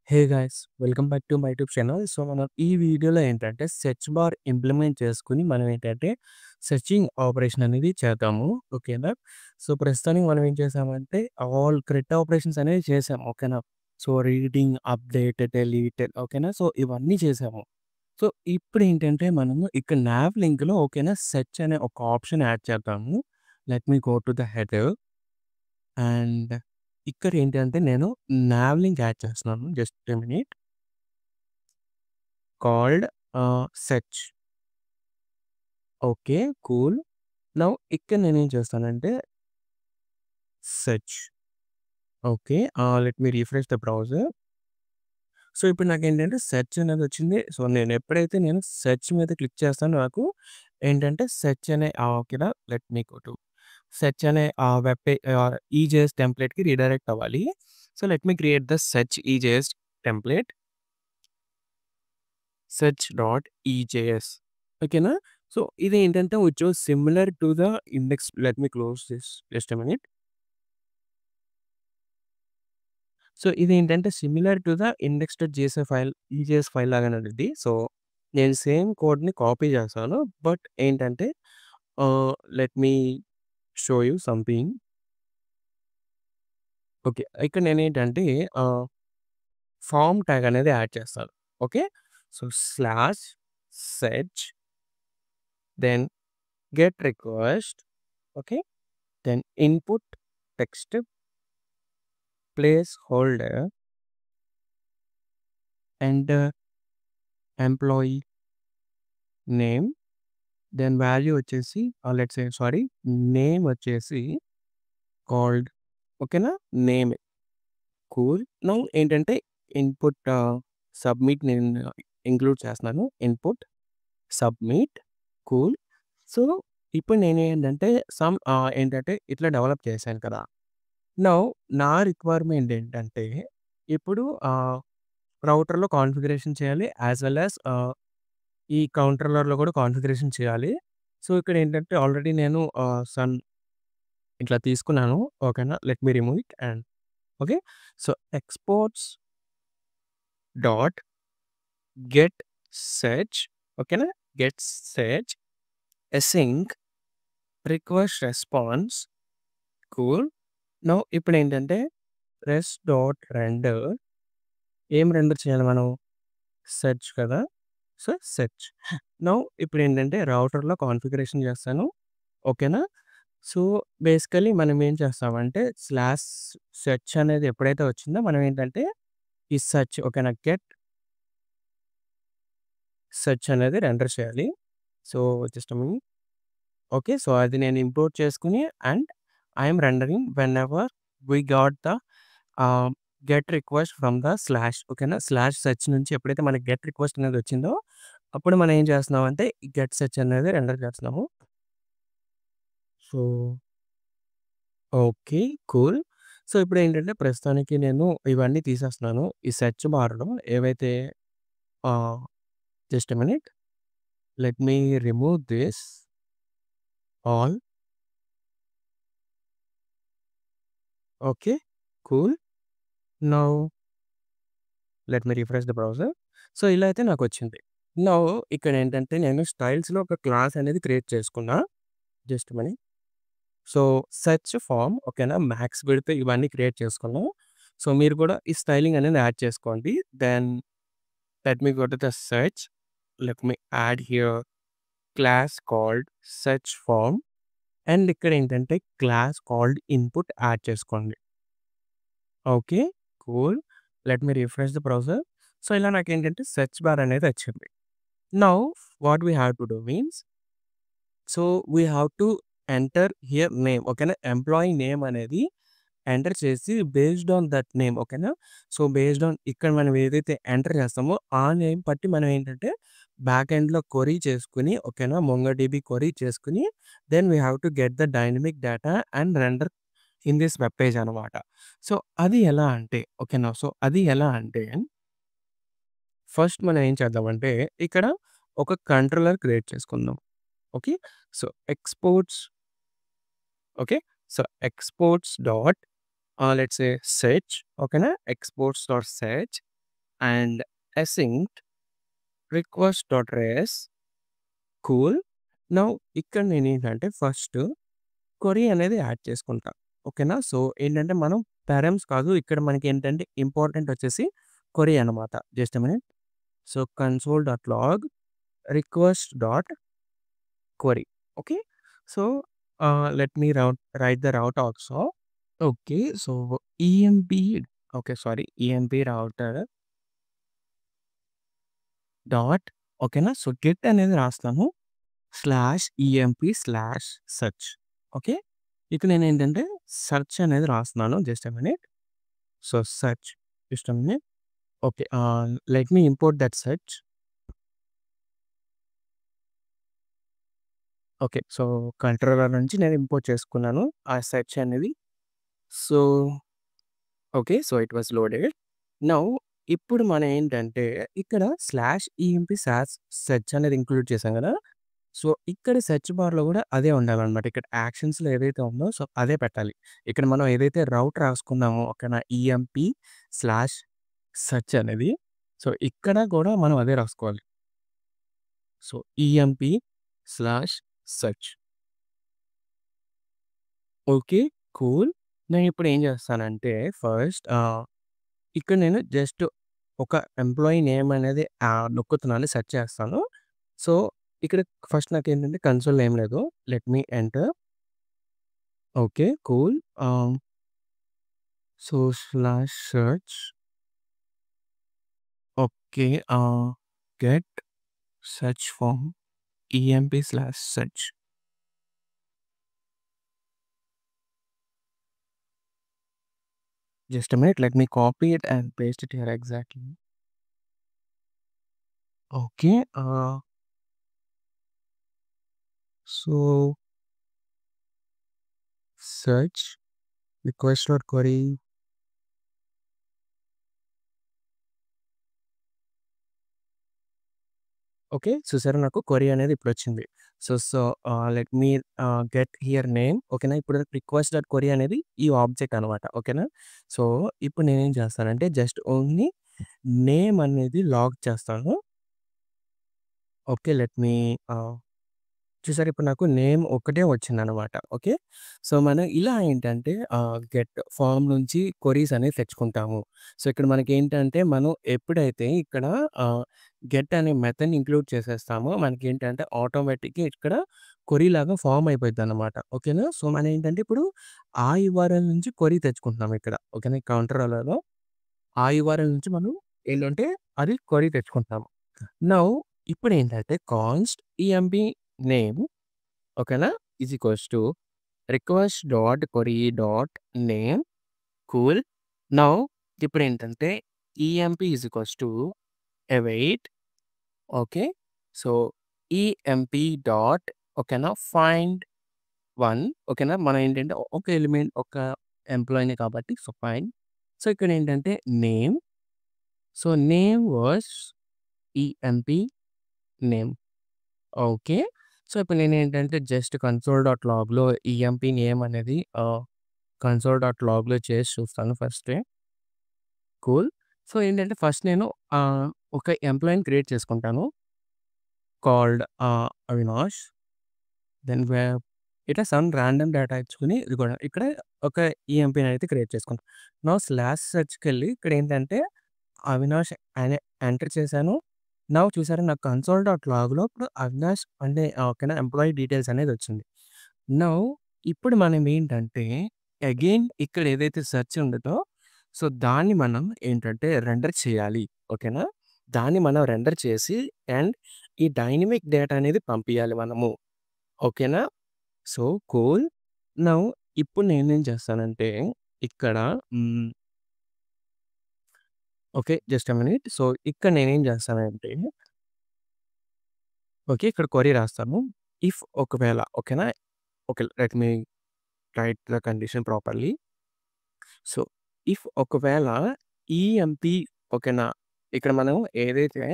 Hey guys welcome back to my YouTube channel. So మనం ఈ వీడియోలో ఏంటంటే సెర్చ్ బార్ ఇంప్లిమెంట్ చేసుకుని మనం ఏంటంటే సెర్చింగ్ ఆపరేషన్ అనేది చేద్దాము. ఓకేనా. సో ప్రస్తుతానికి మనం ఏం చేసామంటే ఆల్ క్రిట్ ఆపరేషన్స్ అనేవి చేసాము. ఓకేనా. సో రీడింగ్, అప్డేట్, డెలీట్, ఓకేనా. సో ఇవన్నీ చేసాము. సో ఇప్పుడు ఏంటంటే మనము ఇక్కడ nav లింక్లో ఓకేనా సెర్చ్ అనే ఒక ఆప్షన్ యాడ్ చేద్దాము. Let me go to the header and ఇక్కడ ఏంటంటే నేను nav లింక్ యాడ్ చేస్తున్నాను. Just a minute. Called search. Okay. Cool. Now ఇక్కడ నేనేం చేస్తానంటే search. Okay. Let me refresh the browser. So ఇప్పుడు నాకేంటంటే సెర్చ్ అనేది వచ్చింది. సో నేను ఎప్పుడైతే నేను సెర్చ్ మీద క్లిక్ చేస్తానో నాకు ఏంటంటే సెర్చ్ అనే ఓకేనా. Let me go to search అనే వెబ్ పేజ్ ఈజేఎస్ టెంప్లేట్‌కి రీడైరెక్ట్ అవ్వాలి. So let me create the search EJS template. search.ejs. ఓకేనా. సో ఇది ఏంటంటే which was similar to the index. Let me close this just a minute. So ఇదేంటంటే similar to the index file, EJS file లాగానే ఉండిద్ది. So నేను same కోడ్‌ని copy చేస్తాను. But ఏంటంటే let me show you something. Okay. ఇక్కడ నేనేంటంటే form tag అనేది యాడ్ చేస్తాను. Okay. So slash search then get request. Okay. Then input text placeholder and employee name. Then value వచ్చేసి let's say sorry name వచ్చేసి called. ఓకేనా. Name cool. Now ఏంటంటే input submit నేను include చేస్తున్నాను. Input submit cool. So ఇప్పుడు నేనేంటంటే ఏంటంటే ఇట్లా డెవలప్ చేశాను కదా. నౌ నా రిక్వైర్మెంట్ ఏంటంటే ఇప్పుడు రౌటర్‌లో కాన్ఫిగరేషన్ చేయాలి. యాస్ వెల్ యాస్ ఈ కౌంటర్‌లర్‌లో కూడా కాన్ఫిగరేషన్ చేయాలి. సో ఇక్కడ ఏంటంటే ఆల్రెడీ నేను ఇట్లా తీసుకున్నాను. ఓకేనా. Let me remove it and okay. So exports dot get search. ఓకేనా. Get search async request response cool. Now ఇప్పుడేంటంటే రెస్ట్ డాట్ రెండర్ ఏం రెండర్ చేయాలి మనం? సెర్చ్ కదా. So search. నౌ ఇప్పుడేంటంటే రౌటర్‌లో కాన్ఫిగరేషన్ చేస్తాను. ఓకేనా. సో బేసికల్లీ మనం ఏం చేస్తామంటే స్లాష్ సెర్చ్ అనేది ఎప్పుడైతే వచ్చిందో మనం ఏంటంటే ఈ సెర్చ్ ఓకేనా గెట్ సెర్చ్ అనేది రెండర్ చేయాలి. So just a minute. Okay. So అది నేను ఇంపోర్ట్ చేసుకొని and I'm rendering whenever we got the get request from the slash. ఓకేనా. స్లాష్ సెర్చ్ నుంచి ఎప్పుడైతే మనకి గెట్ రిక్వెస్ట్ అనేది వచ్చిందో అప్పుడు మనం ఏం చేస్తున్నామంటే ఈ గెట్ సెర్చ్ అనేది రెండర్ చేస్తున్నాము. So okay. కూల్. సో ఇప్పుడేంటంటే ప్రస్తుతానికి నేను ఇవన్నీ తీసేస్తున్నాను. ఈ సెర్చ్ బార్‌లో ఏవైతే ఆహ్, just a minute. Let me remove this all. Okay. Cool. Now let me refresh the browser. So ఇలా అయితే నాకొచ్చింది. నౌ ఇక్కడేంటంటే నేను స్టైల్స్‌లో ఒక క్లాస్ అనేది క్రియేట్ చేసుకున్నా. Just money. So search form ఓకేనా. మ్యాక్స్ విడ్త్ ఇవన్నీ క్రియేట్ చేసుకున్నాం. సో మీరు కూడా ఈ స్టైలింగ్ అనేది యాడ్ చేసుకోండి. Then let me go to the search. Let me add here class called search form and ఇక్కడేంటంటే క్లాస్ కాల్డ్ ఇన్పుట్ యాడ్ చేసుకోండి. Okay. Cool. Let me refresh the browser. So ఇలా నాకేంటంటే search bar అనేది వచ్చింది. Now what we have to do means so we have to enter here name. ఓకేనా. Employee name అనేది enter చేసి based on that name. ఓకేనా. So based on ఇక్కడ మనం ఏదైతే ఎంటర్ చేస్తామో ఆ నేమ్ బట్టి మనం ఏంటంటే బ్యాక్ ఎండ్‌లో క్వెరీ చేసుకొని ఓకేనా. మొంగోడిబి క్వెరీ చేసుకొని then we have to get the dynamic data and render in this web page అనమాట. సో అది ఎలా అంటే ఓకేనా. సో అది ఎలా అంటే ఫస్ట్ మనం ఏం చేద్దామంటే ఇక్కడ ఒక కంట్రోలర్ క్రియేట్ చేసుకుందాం. Okay. So exports okay. So exports dot let's say search. ఓకేనా. Exports dot search and async request dot res cool. Now ఇక్కడ నేనేంటంటే ఫస్ట్ క్వెరీ అనేది యాడ్ చేసుకుంటా. ఓకేనా? సో, ఏంటంటే మనం పారామ్స్ కాదు. ఇక్కడ మనకేంటంటే ఇంపార్టెంట్ వచ్చేసి క్వెరీ అనమాట. Just a minute. So, console dot log request dot query. Okay. So, let me write the route also. Okay. So, EMP okay. Sorry. EMP router dot ఓకేనా? సో, గెట్ అనేది రాస్తాను. /emp/search. ఓకే. ఇక్కడ నేనేంటంటే search అనేది రాస్తున్నాను. Just a minute. So, search just a minute. Okay. Let me import that search. Okay. So, controller నుంచి నేను import చేసుకున్నాను ఆ సెర్చ్ అనేది. So, okay. So, it was loaded. Now ఇప్పుడు మనం ఏంటంటే ఇక్కడ /emp/search అనేది ఇంక్లూడ్ చేశాం గదా! సో, ఇక్కడ సెర్చ్ బార్‌లో గూడా అదే ఉండాలనమాట. ఇక్కడ యాక్షన్స్‌లో ఏదైతే ఉందో సో, అదే పెట్టాలి. ఇక్కడ మనం ఏదైతే రౌట్ రాసుకున్నామో ఓకేనా? EMP/search అనేది. సో, ఇక్కడ గూడా మనం అదే రాసుకోవాలి. So, EMP/search. ఓకే. కూల్. నేనిప్పుడు ఏం చేస్తానంటే ఫస్ట్ ఇక్కడ నేను జస్ట్ ఒక ఎంప్లాయీ నేమ్ అనేది నొక్కుతున్నాను. సెర్చ్ చేస్తాను. సో, ఇక్కడ ఫస్ట్ నాకేంటంటే కన్సోల్‌లో ఏం లేదు. Let me enter. Okay. Cool. So, /search. Okay. Get search form EMP/search. Just a minute. Let me copy it and paste it here exactly. Okay. So search request.query. Okay. చూసారా నాకు query అనేది ఇప్పుడొచ్చింది. So, let me get here name. ఓకేనా? ఇప్పుడు request dot query అనేది ఈ object అనమాట. ఓకేనా? సో, ఇప్పుడు నేనేం చేస్తానంటే జస్ట్ ఓన్లీ నేమ్ అనేది లాగ్ చేస్తాను. ఓకే. లెట్ మీ చూసారా ఇప్పుడు నాకు నేమ్ ఒక్కటే వచ్చిందనమాట. ఓకే. సో, మనం ఇలా ఏంటంటే గెట్ ఫార్మ్ నుంచి క్వెరీస్ అనేవి తెచ్చుకుంటాము. సో, ఇక్కడ మనకేంటంటే మనం ఎప్పుడైతే ఇక్కడ గెట్ అనే మెథడ్‌ని ఇంక్లూడ్ చేసేస్తామో మనకేంటంటే ఆటోమేటిక్‌గా ఇక్కడ క్వెరీ లాగా ఫార్మ్ అయిపోయిద్దనమాట. ఓకేనా? సో, మనం ఏంటంటే ఇప్పుడు ఆ యూఆర్ఎల్ నుంచి క్వెరీ తెచ్చుకుంటున్నాం ఇక్కడ. ఓకేనా? కౌంటర్‌లలో ఆ యూఆర్ఎల్ నుంచి మనం ఏంటంటే అది క్వెరీ తెచ్చుకుంటాము. నౌ ఇప్పుడేంటంటే కాన్స్ట్ ఈఎంపీ నేమ్ ఓకేనా? Is equals to request dot query dot name cool. Now ఇప్పుడేంటంటే EMP is equals to await. Okay. So, EMP dot ఓకేనా? ఫైండ్ 1 ఓకేనా? మనం ఏంటంటే ఒక ఎలిమెంట్ ఒక ఎంప్లాయీనే కాబట్టి సో, ఫైండ్. సో, ఇక్కడేంటంటే name. So, name was EMP name. Okay. So, ఇప్పుడు నేనేంటంటే జస్ట్ కన్సోల్ డాట్ లాగ్‌లో ఈఎంపీ నేమ్ అనేది కన్సోల్ డాట్ లాగ్‌లో చేసి చూస్తాను ఫస్టే. కూల్. సో, ఏంటంటే ఫస్ట్ నేను ఒక ఎంప్లాయీని క్రియేట్ చేసుకుంటాను. కాల్డ్ అవినాష్. దెన్ ఇట్లా సమ్ రాండమ్ డేటా ఇచ్చుకొని ఇదిగోండి ఇక్కడ ఒక ఈఎంపీని అయితే క్రియేట్ చేసుకుంటాను. నౌ /search'కెళ్ళి ఇక్కడేంటంటే అవినాష్ అని ఎంటర్ చేశాను. నౌ చూసారా నాకు కన్సోల్ డాట్ లాగ్‌లో ఇప్పుడు అవినాష్ అంటే ఓకేనా ఎంప్లాయీ డీటెయిల్స్ అనేది వచ్చింది. నౌ ఇప్పుడు మనం ఏంటంటే అగైన్ ఇక్కడ ఏదైతే సెర్చ్ ఉంటదో సో, దాన్ని మనం ఏంటంటే రెండర్ చేయాలి. ఓకేనా? దాన్ని మనం రెండర్ చేసి అండ్ ఈ డైనమిక్ డేటా అనేది పంపియాలి మనము. ఓకేనా? So, cool. నౌ ఇప్పుడు నేనేం చేస్తానంటే ఇక్కడ okay. Just a minute. So, ఇక్కడ నేనేం చేస్తానంటే ఓకే. ఇక్కడ క్వెరీ రాస్తాను. ఇఫ్ ఒకవేళ ఓకేనా? Okay. Let me write the condition properly. So, if ఒకవేళ ఈఎంపీ ఓకేనా? ఇక్కడ మనం ఏదైతే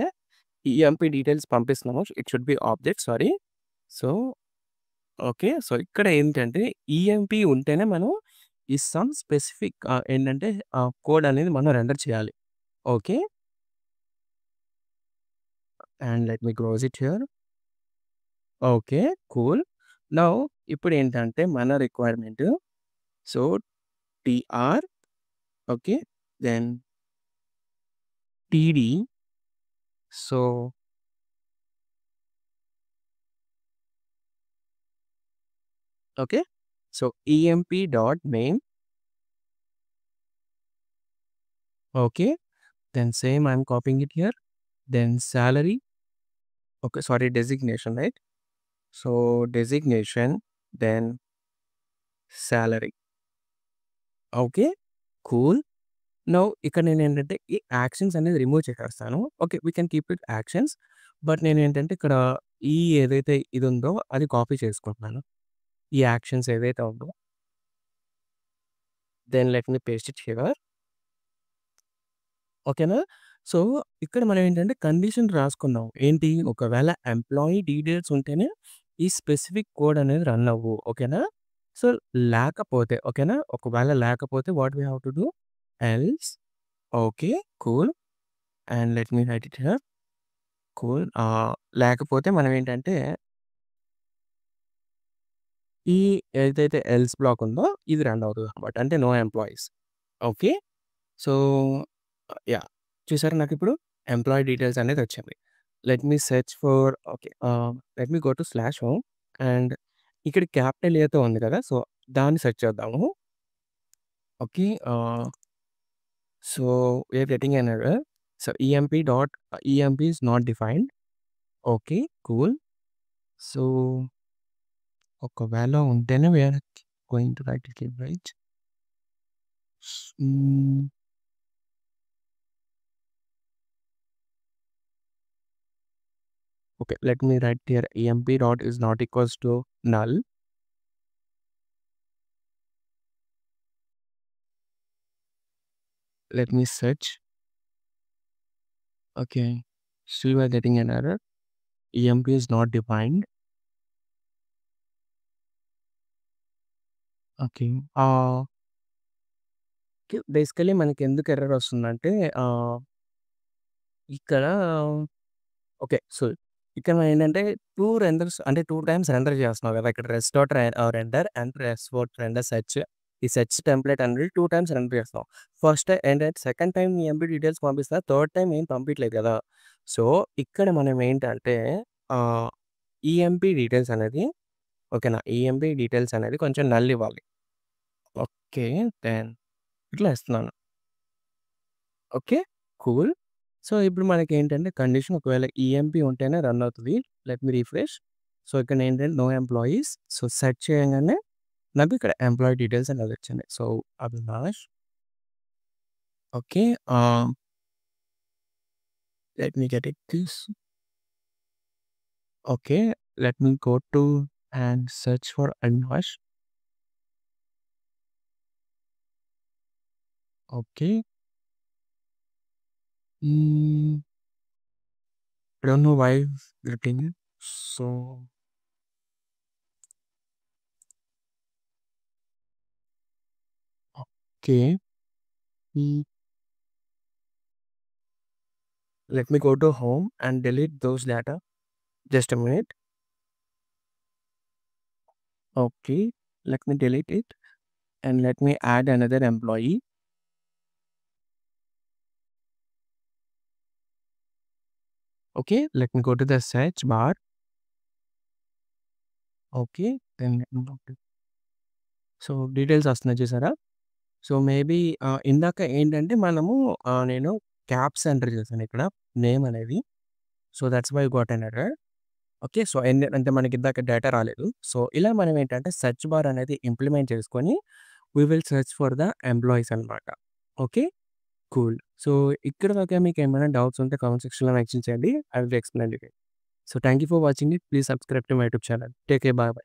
ఈఎంపీ డీటెయిల్స్ పంపిస్తున్నామో it should be object sorry. So, okay. So, ఇక్కడ ఏంటంటే ఈఎంపీ ఉంటేనే మనం ఈ సమ్ స్పెసిఫిక్ ఏంటంటే కోడ్ అనేది మనం రెండర్ చేయాలి. Okay. And let me close it here. Okay. Cool. Now ఇప్పుడేంటంటే మన requirement so TR okay. Then TD. So okay. So EMP dot name. Okay. Then same I'm copying it here. Then salary. Okay, sorry, designation, right? So designation, then salary. Okay. Cool. Now ఇక్కడ నేనేంటంటే ఈ actions అనేది remove చేసేస్తాను. Okay. We can keep it actions. But నేనేంటంటే ఇక్కడ ఈ ఏదైతే ఇదుందో అది కాపీ చేసుకుంటున్నాను. ఈ యాక్షన్స్ ఏదైతే ఉందో. Then let me paste it here. ఓకేనా? సో, ఇక్కడ మనం ఏంటంటే కండిషన్ రాసుకున్నాం. ఏంటి? ఒకవేళ ఎంప్లాయీ డీటెయిల్స్ ఉంటేనే ఈ స్పెసిఫిక్ కోడ్ అనేది రన్ అవ్వు. ఓకేనా? సో, లేకపోతే ఓకేనా? ఒకవేళ లేకపోతే what we have to do? Else okay. Cool. And let me write it here. Cool. లేకపోతే మనం ఏంటంటే ఈ ఏదైతే ఎల్స్ బ్లాక్ ఉందో ఇది రన్ అవుతదనమాట. అంటే no employees. Okay. So, yeah! చూసారా నాకిప్పుడు ఎంప్లాయీ డీటెయిల్స్ అనేది వచ్చింది. Let me search for okay. Let me go to slash home and ఇక్కడ క్యాపిటల్ ఏతో ఉంది కదా! సో, దాన్ని సెర్చ్ చేద్దాము. Okay. So, we are getting an error. So, EMP is not defined. Okay. Cool. So, ఒకవేళ ఉంటేనే we are going to write it here right? Hmm. Okay, let me write here emp dot is not equals to null. Let me search. Okay, still we are getting an error. emp is not defined. Okay. Basically మనకి ఎందుకు error వస్తుందంటే ఇక్కడ okay. So, ఇక్కడ మనం ఏంటంటే 2 renders అంటే 2 times render చేస్తున్నాం కదా! ఇక్కడ rest dot render and rest dot render search. ఈ సెర్చ్ టెంప్లేట్ అనేది 2 టైమ్స్ రెండర్ చేస్తున్నాం. ఫస్ట్ ఏంటంటే సెకండ్ టైమ్ ఎంపీ డీటెయిల్స్ పంపిస్తా. థర్డ్ టైమ్ ఏం పంపియట్లేదు కదా! సో, ఇక్కడ మనం ఏంటంటే ఆహ్, ఈఎంపీ డీటెయిల్స్ అనేది ఓకేనా? ఈఎంపీ డీటెయిల్స్ అనేది కొంచెం నల్ ఇవ్వాలి. ఓకే. దెన్ ఇట్లా ఇస్తున్నాను. ఓకే. కూల్. సో, ఇప్పుడు మనకేంటంటే కండిషన్ ఒకవేళ ఈఎంపీ ఉంటేనే రన్ అవుతది. Let me refresh. సో, ఇక్కడ ఏంటంటే నో ఎంప్లాయీస్. సో, సెర్చ్ చేయంగానే నాకు ఇక్కడ ఎంప్లాయీ డీటెయిల్స్ అనేది వచ్చినాయి. So, Avinash. Okay. Let me get it this. Okay. Let me go to and search for Avinash. Okay. హ్మ్. I don't know why it's getting it. So okay. Hmm. Let me go to home and delete those data. Just a minute. Okay. Let me delete it and let me add another employee. Okay. Let me go to the search bar. Okay. Then so details వస్తున్నాయి చూసారా? So maybe ఇందాక ఏంటంటే మనము నేను caps enter చేశాను ఇక్కడ name అనేది. So that's why got an error. Okay. So అంటే మనకి ఇందాక డేటా రాలేదు. సో ఇలా మనం ఏంటంటే సెర్చ్ బార్ అనేది ఇంప్లిమెంట్ చేసుకొని we will search for the employees అనమాట. ఓకే. కూల్. సో ఇక్కడి దాకా మీకు ఏమైనా డౌట్స్ ఉంటే కామెంట్ సెక్షన్‌లో మెన్షన్ చేయండి. I will explain you. So thank you for watching it. Please subscribe to my YouTube channel. Take care. By by.